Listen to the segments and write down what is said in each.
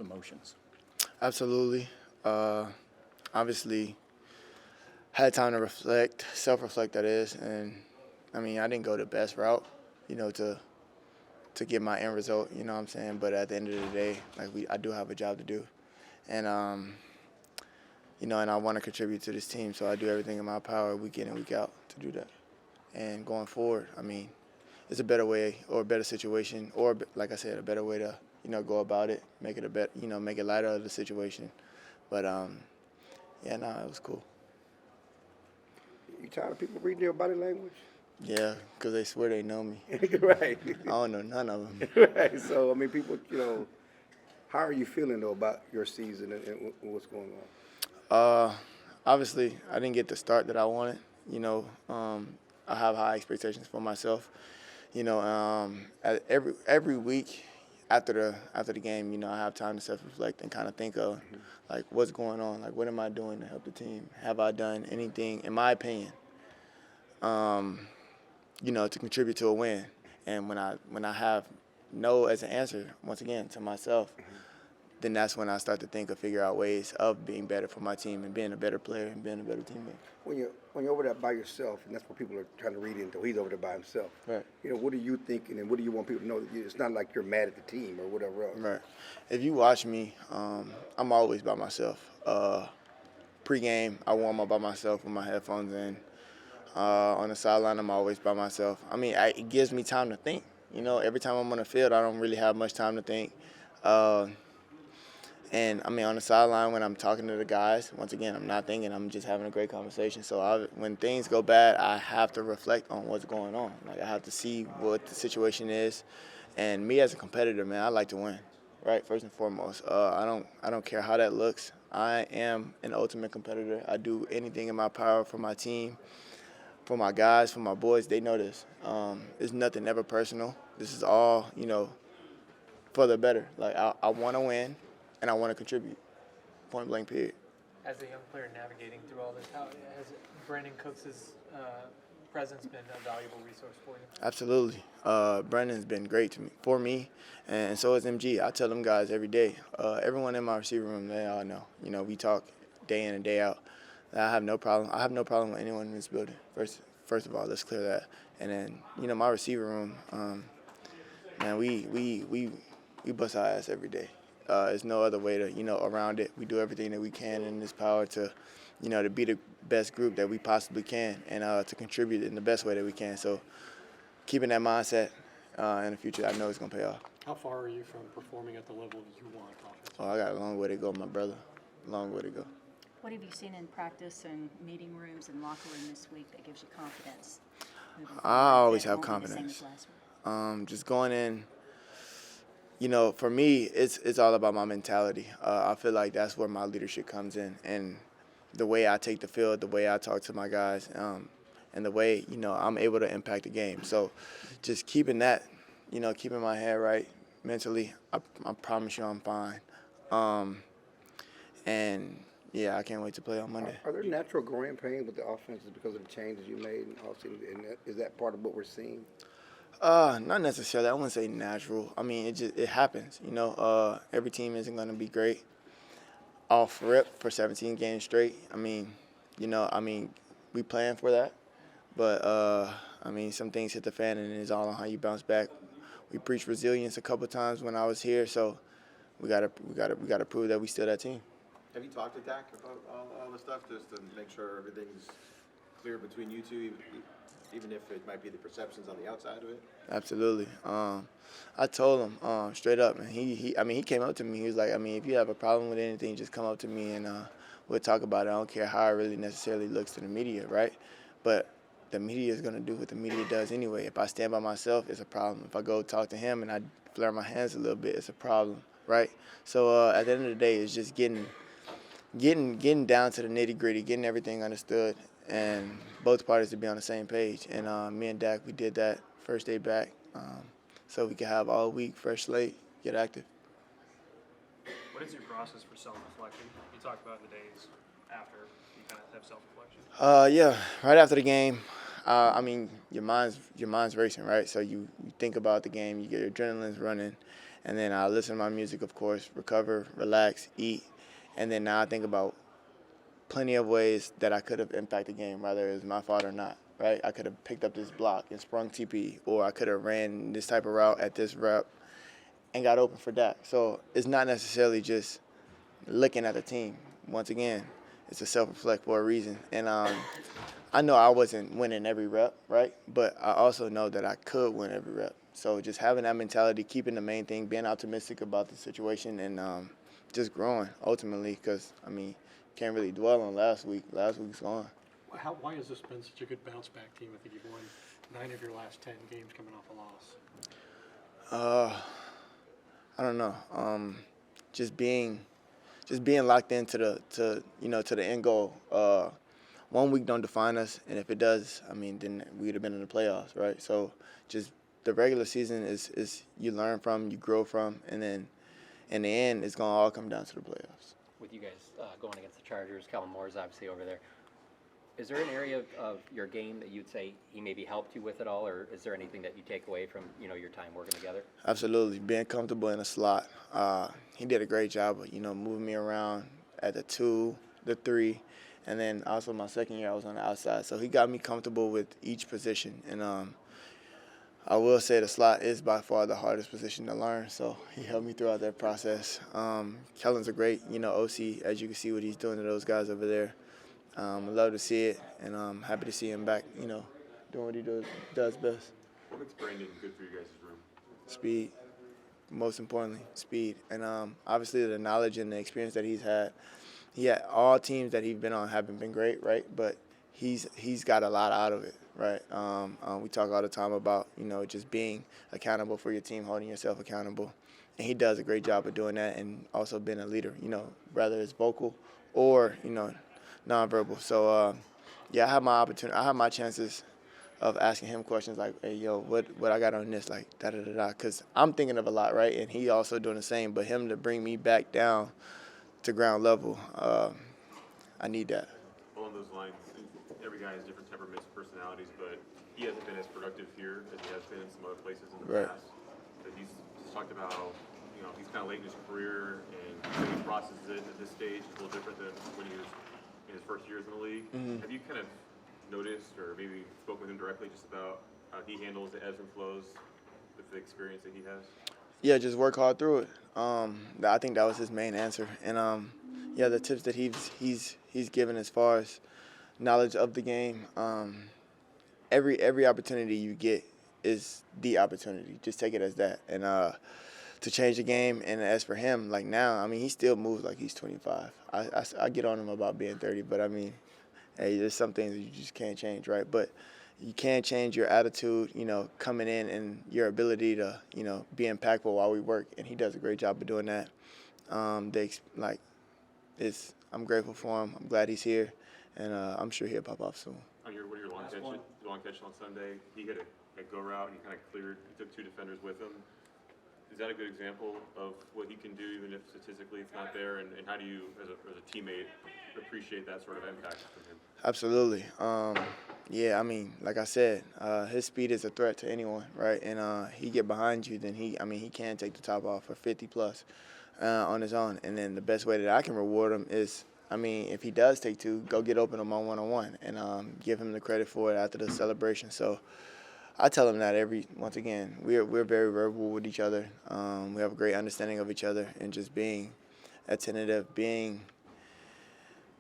Emotions. Absolutely. Obviously, had time to reflect, self-reflect that is, and I mean I didn't go the best route, to get my end result. You know what I'm saying? But at the end of the day, I do have a job to do, and and I want to contribute to this team, so I do everything in my power, week in and week out, to do that. And going forward, I mean, it's a better way or a better situation, or like I said, a better way to go about it, make it a bet, make it lighter of the situation. But yeah, no, it was cool. You tired of people reading your body language? Yeah, because they swear they know me. Right. I don't know none of them. Right. So, I mean, people, how are you feeling, though, about your season and what's going on? Obviously, I didn't get the start that I wanted. I have high expectations for myself. Every week after the game, I have time to self-reflect and kind of think of like what's going on, like what am I doing to help the team? Have I done anything, in my opinion, to contribute to a win? And when I have no as an answer, once again to myself, then that's when I start to think of figure out ways of being better for my team and being a better player and being a better teammate. When you're over there by yourself, and that's what people are trying to read into, he's over there by himself. Right. What are you thinking, and what do you want people to know? That it's not like you're mad at the team or whatever else. Right. If you watch me, I'm always by myself. Pre-game, I warm up by myself with my headphones in. On the sideline, I'm always by myself. I mean, it gives me time to think. Every time I'm on the field, I don't really have much time to think. And I mean, on the sideline, when I'm talking to the guys, once again, I'm not thinking. I'm just having a great conversation. So when things go bad, I have to reflect on what's going on. Like I have to see what the situation is. And me as a competitor, man, I like to win, right? First and foremost, I don't care how that looks. I am an ultimate competitor. I do anything in my power for my team, for my guys, for my boys. They know this. It's nothing ever personal. This is all, for the better. Like I want to win, and I want to contribute. Point blank. Period. As a young player navigating through all this, how has Brandon Cooks' presence been a valuable resource for you? Absolutely. Brandon's been great for me, and so is MG. I tell them guys every day. Everyone in my receiver room, they all know. We talk day in and day out. I have no problem. I have no problem with anyone in this building. First of all, let's clear that. And then, my receiver room, man, we bust our ass every day. There's no other way to, around it. We do everything that we can in this power to, to be the best group that we possibly can and to contribute in the best way that we can. So keeping that mindset in the future, I know it's going to pay off. How far are you from performing at the level you want offensively? Oh, I got a long way to go, my brother. Long way to go. What have you seen in practice and meeting rooms and locker room this week that gives you confidence? I always that have won't be the same confidence. as last week? Just going in, for me, it's all about my mentality. I feel like that's where my leadership comes in, and the way I take the field, the way I talk to my guys, and the way I'm able to impact the game. So, just keeping that, keeping my head right mentally, I promise you I'm fine. And yeah, I can't wait to play on Monday. Are there natural growing pains with the offenses because of the changes you made in offseason? And is that part of what we're seeing? Not necessarily. I wouldn't say natural. I mean, it happens. Every team isn't going to be great off rip for 17 games straight. I mean, we playing for that, but I mean, some things hit the fan, and it's all on how you bounce back. We preached resilience a couple times when I was here, so we gotta prove that we still that team. Have you talked to Dak about all this stuff just to make sure everything's clear between you two, even if it might be the perceptions on the outside of it? Absolutely. I told him straight up, and he came up to me. He was like, I mean, if you have a problem with anything, just come up to me and we'll talk about it. I don't care how it really necessarily looks to the media, right? But the media is going to do what the media does anyway. If I stand by myself, it's a problem. If I go talk to him and I flare my hands a little bit, it's a problem, right? So at the end of the day, it's just getting down to the nitty-gritty, getting everything understood, and both parties to be on the same page. And me and Dak, we did that first day back, so we could have all week, fresh slate, get active. What is your process for self-reflection? You talked about the days after you kind of have self-reflection. Yeah, right after the game, I mean, your mind's racing, right? So you think about the game, you get your adrenaline's running, And then I listen to my music, of course, recover, relax, eat. And then now I think about plenty of ways that I could have impacted the game, whether it was my fault or not, right? I could have picked up this block and sprung TP, or I could have ran this type of route at this rep and got open for that. So it's not necessarily just looking at the team. Once again, it's a self-reflect for a reason. And I know I wasn't winning every rep, right? But I also know that I could win every rep. So just having that mentality, keeping the main thing, being optimistic about the situation, and just growing ultimately, because, I mean, can't really dwell on last week. Last week's gone. Why has this been such a good bounce back team? I think you've won 9 of your last 10 games coming off a loss. I don't know. Just being locked into the end goal. 1 week don't define us, and if it does, I mean, then we'd have been in the playoffs, right? So just the regular season is you learn from, you grow from, and then in the end, it's gonna all come down to the playoffs. With you guys going against the Chargers, Kellen Moore's obviously over there. Is there an area of your game that you'd say he maybe helped you with at all, or is there anything that you take away from your time working together? Absolutely, being comfortable in a slot. He did a great job of moving me around at the 2, the 3, and then also my second year I was on the outside. So he got me comfortable with each position, and I will say the slot is by far the hardest position to learn. So he helped me throughout that process. Kellen's a great OC, as you can see what he's doing to those guys over there. I love to see it, and I'm happy to see him back, doing what he does best. What makes Brandon good for you guys' room? Speed, most importantly, speed. And obviously the knowledge and the experience that he's had. All teams that he's been on haven't been great, right? But he's got a lot out of it, right? We talk all the time about, just being accountable for your team, holding yourself accountable. And he does a great job of doing that, and also being a leader, whether it's vocal or, nonverbal. So, I have my opportunity. I have my chances of asking him questions like, hey, what I got on this, like, da-da-da-da, because I'm thinking of a lot, right? And he also doing the same, but him to bring me back down to ground level, I need that. Along those lines, every guy has different temperaments and personalities, but he hasn't been as productive here as he has been in some other places in the Right. past. But he's just talked about how, he's kind of late in his career, and the way he processes it at this stage is a little different than when he was in his first years in the league. Mm-hmm. Have you kind of noticed or maybe spoken with him directly just about how he handles the ebbs and flows with the experience that he has? Yeah, just work hard through it. I think that was his main answer. And the tips that he's given as far as knowledge of the game, every opportunity you get is the opportunity. Just take it as that. And to change the game, and as for him, like now, I mean, he still moves like he's 25. I get on him about being 30, but I mean, hey, there's some things that you just can't change, right? But you can change your attitude, coming in, and your ability to, be impactful while we work. And he does a great job of doing that. I'm grateful for him. I'm glad he's here, and I'm sure he'll pop off soon. On your long catch on Sunday, he hit a go route and he kind of cleared. He took 2 defenders with him. Is that a good example of what he can do, even if statistically it's not there? And how do you, as a teammate, appreciate that sort of impact from him? Absolutely. I mean, like I said, his speed is a threat to anyone, right? And he get behind you, then he can take the top off for 50+ on his own. And then the best way that I can reward him is, if he does take 2, go get open him on one-on-one, and give him the credit for it after the celebration. So I tell him that once again, we're very verbal with each other. We have a great understanding of each other, and just being attentive, being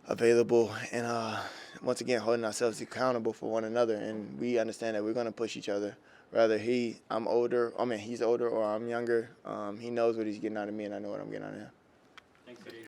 available, and once again, holding ourselves accountable for one another. And we understand that we're going to push each other. Whether he's older or I'm younger, he knows what he's getting out of me, and I know what I'm getting out of him. Thanks, Ceedee.